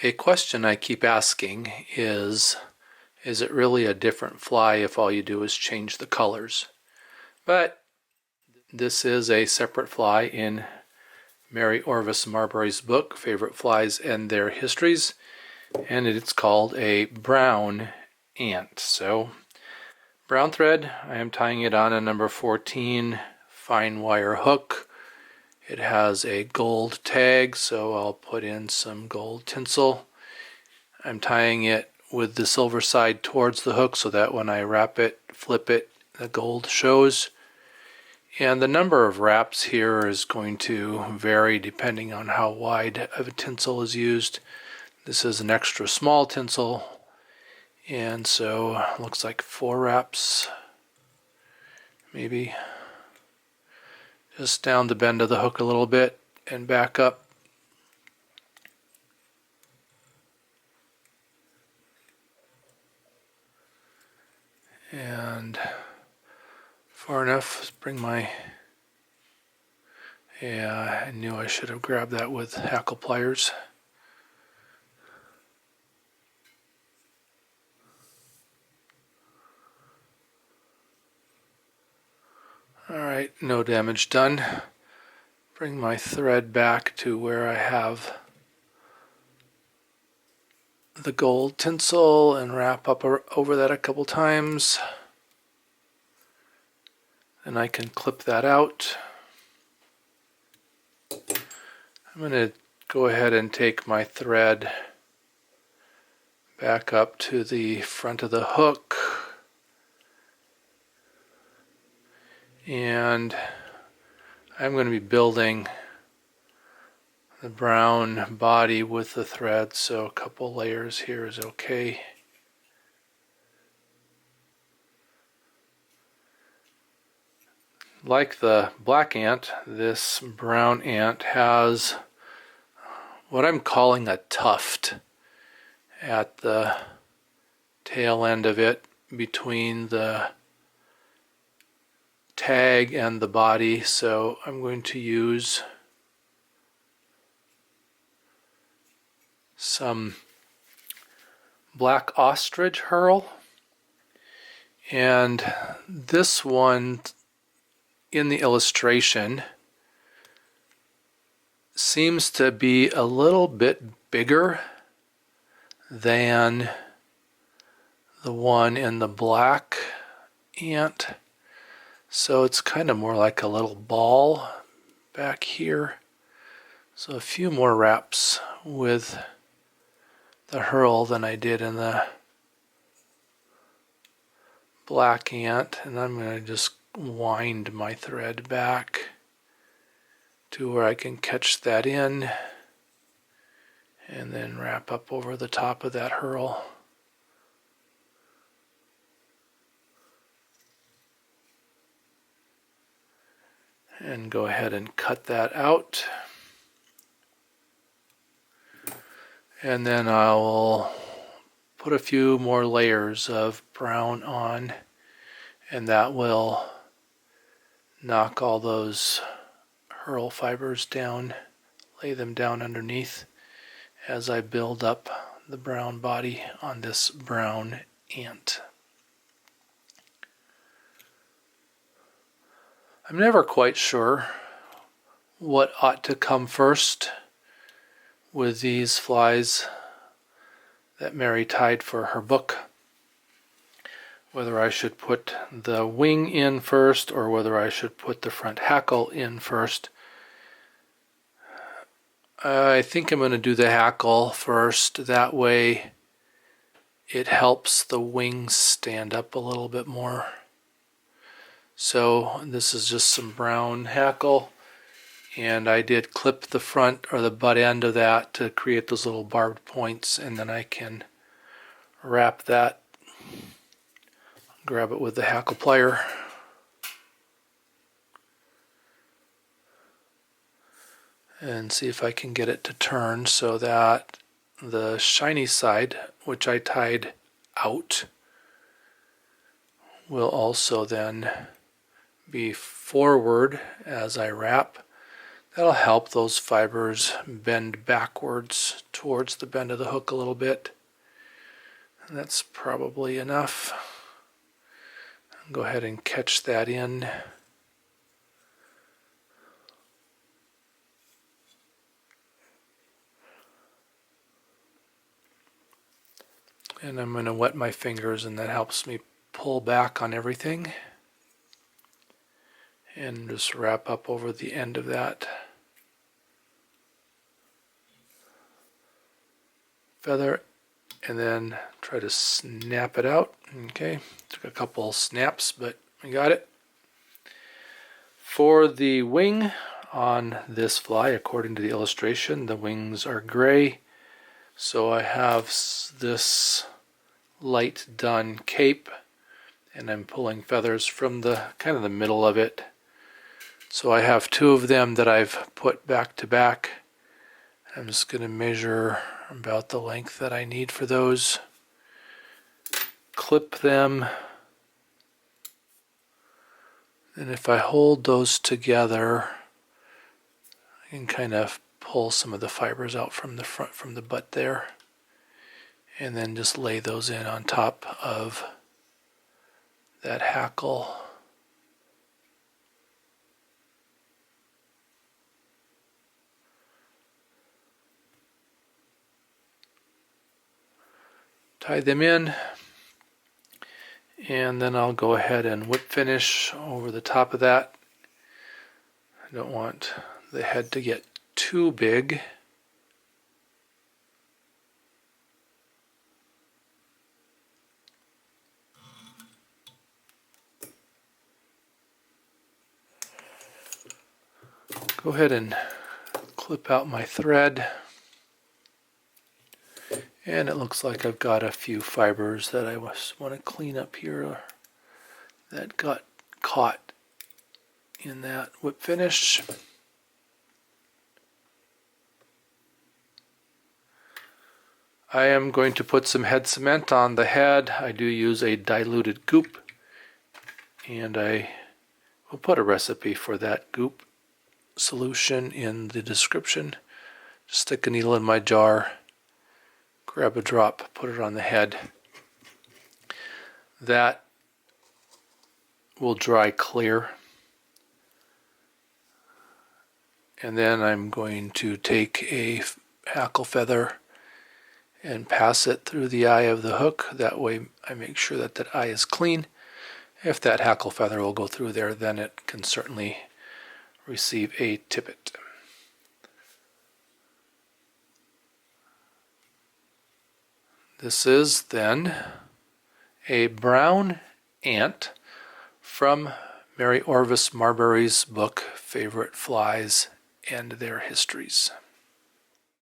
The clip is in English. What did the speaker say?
A question I keep asking is it really a different fly if all you do is change the colors? But this is a separate fly in Mary Orvis Marbury's book, Favorite Flies and Their Histories, and it's called a brown ant. So, brown thread, I am tying it on a number 14 fine wire hook. It has a gold tag, so I'll put in some gold tinsel. I'm tying it with the silver side towards the hook so that when I wrap it, flip it, the gold shows. And the number of wraps here is going to vary depending on how wide of a tinsel is used. This is an extra small tinsel, and so it looks like 4 wraps, maybe. Just down the bend of the hook a little bit and back up. And far enough, let's bring my, I knew I should have grabbed that with Hackle pliers. Alright, no damage done. Bring my thread back to where I have the gold tinsel and wrap up over that a couple times. And I can clip that out. I'm going to go ahead and take my thread back up to the front of the hook. And I'm going to be building the brown body with the thread, so a couple layers here is okay. Like the black ant, this brown ant has what I'm calling a tuft at the tail end of it between the tag and the body, so I'm going to use some black ostrich herl, and this one in the illustration seems to be a little bit bigger than the one in the black ant. So it's kind of more like a little ball back here. So a few more wraps with the herl than I did in the black ant. And I'm going to just wind my thread back to where I can catch that in and then wrap up over the top of that herl. And go ahead and cut that out. And then I'll put a few more layers of brown on, and that will knock all those herl fibers down, lay them down underneath as I build up the brown body on this brown ant. I'm never quite sure what ought to come first with these flies that Mary tied for her book. Whether I should put the wing in first or whether I should put the front hackle in first. I think I'm going to do the hackle first. That way it helps the wings stand up a little bit more. So this is just some brown hackle, and I did clip the front or the butt end of that to create those little barbed points, and then I can wrap that, grab it with the hackle plier, and see if I can get it to turn so that the shiny side, which I tied out, will also then be forward as I wrap. That'll help those fibers bend backwards towards the bend of the hook a little bit. And that's probably enough. Go ahead and catch that in. And I'm going to wet my fingers, and that helps me pull back on everything. And just wrap up over the end of that feather, and then try to snap it out. Okay, took a couple snaps, but we got it. For the wing on this fly, according to the illustration, the wings are gray. So I have this light done cape, and I'm pulling feathers from the kind of the middle of it. So I have two of them that I've put back to back. I'm just going to measure about the length that I need for those. Clip them. And if I hold those together, I can kind of pull some of the fibers out from the front, from the butt there. And then just lay those in on top of that hackle. Tie them in, and then I'll go ahead and whip finish over the top of that. I don't want the head to get too big. Go ahead and clip out my thread. And it looks like I've got a few fibers that I want to clean up here that got caught in that whip finish. I am going to put some head cement on the head. I do use a diluted Goop, and I will put a recipe for that Goop solution in the description. Just stick a needle in my jar, grab a drop, put it on the head. That will dry clear. And then I'm going to take a hackle feather and pass it through the eye of the hook. That way I make sure that that eye is clean. If that hackle feather will go through there, then it can certainly receive a tippet. This is then a brown ant from Mary Orvis Marbury's book, Favorite Flies and Their Histories.